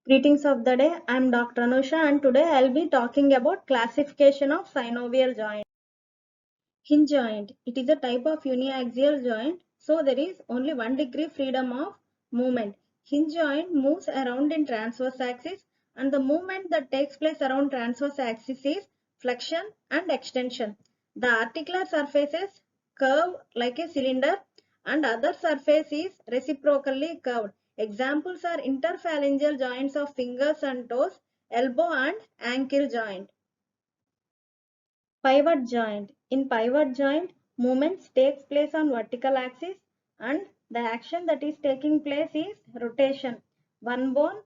Greetings of the day. I am Dr. Anusha and today I will be talking about classification of synovial joint. Hinge joint. It is a type of uniaxial joint, so there is only 1 degree freedom of movement. Hinge joint moves around in transverse axis and the movement that takes place around transverse axis is flexion and extension. The articular surfaces curve like a cylinder and other surface is reciprocally curved. Examples are interphalangeal joints of fingers and toes, elbow and ankle joint. Pivot joint. In pivot joint, movements takes place on vertical axis and the action that is taking place is rotation. One bone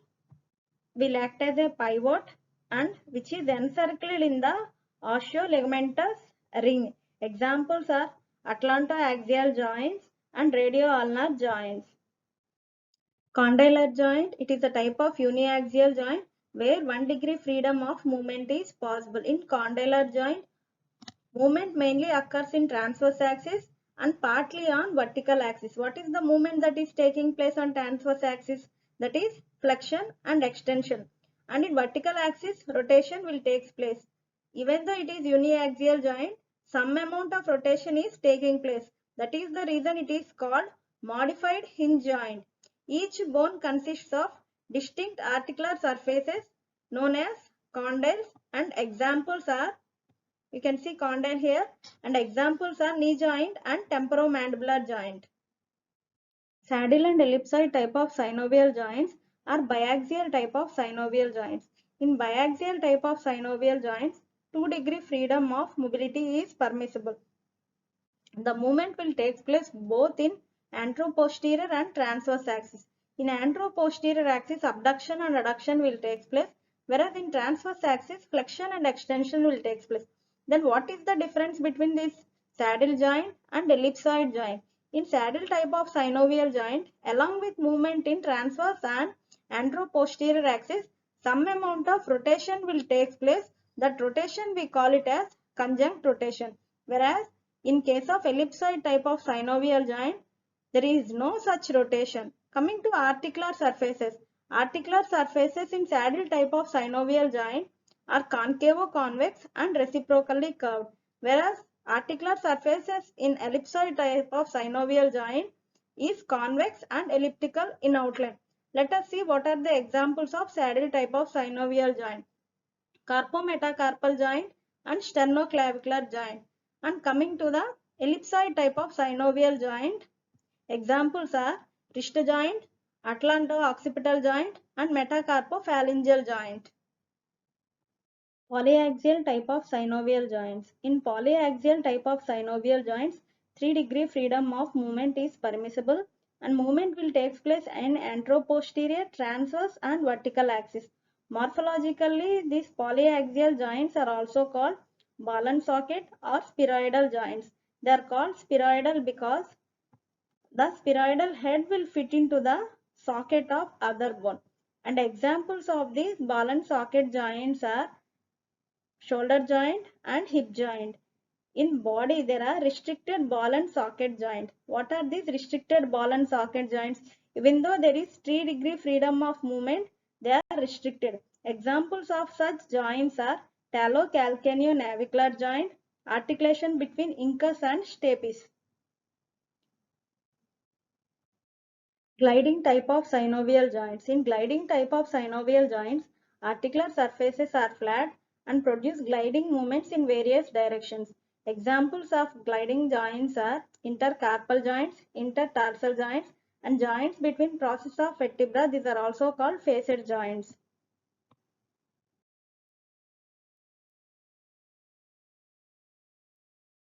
will act as a pivot and which is encircled in the osteoligamentous ring. Examples are atlantoaxial joints and radioulnar joints. Condylar joint. It is a type of uniaxial joint where 1 degree freedom of movement is possible. In condylar joint, movement mainly occurs in transverse axis and partly on vertical axis. What is the movement that is taking place on transverse axis? That is flexion and extension. And in vertical axis, rotation will take place. Even though it is uniaxial joint, some amount of rotation is taking place. That is the reason it is called modified hinge joint. Each bone consists of distinct articular surfaces known as condyles and examples are, you can see condyle here, and examples are knee joint and temporomandibular joint. Saddle and ellipsoid type of synovial joints are biaxial type of synovial joints. In biaxial type of synovial joints, 2 degree freedom of mobility is permissible. The movement will take place both in anteroposterior and transverse axis. In anteroposterior axis, abduction and adduction will take place, whereas in transverse axis, flexion and extension will take place. Then what is the difference between this saddle joint and ellipsoid joint? In saddle type of synovial joint, along with movement in transverse and anteroposterior axis, some amount of rotation will take place. That rotation we call it as conjunct rotation. Whereas in case of ellipsoid type of synovial joint, there is no such rotation. Coming to articular surfaces. Articular surfaces in saddle type of synovial joint are concavo-convex and reciprocally curved, whereas articular surfaces in ellipsoid type of synovial joint is convex and elliptical in outline. Let us see what are the examples of saddle type of synovial joint. Carpometacarpal joint and sternoclavicular joint. And coming to the ellipsoid type of synovial joint, examples are wrist joint, atlanto-occipital joint and metacarpophalangeal joint. Polyaxial type of synovial joints. In polyaxial type of synovial joints, 3 degree freedom of movement is permissible and movement will take place in anteroposterior, transverse and vertical axis. Morphologically, these polyaxial joints are also called ball and socket or spheroidal joints. They are called spheroidal because the spheroidal head will fit into the socket of other bone. And examples of these ball and socket joints are shoulder joint and hip joint. In body, there are restricted ball and socket joint. What are these restricted ball and socket joints? Even though there is 3 degree freedom of movement, they are restricted. Examples of such joints are talocalcaneonavicular joint, articulation between incus and stapes. Gliding type of synovial joints. In gliding type of synovial joints, articular surfaces are flat and produce gliding movements in various directions. Examples of gliding joints are intercarpal joints, intertarsal joints, and joints between process of vertebra. These are also called facet joints.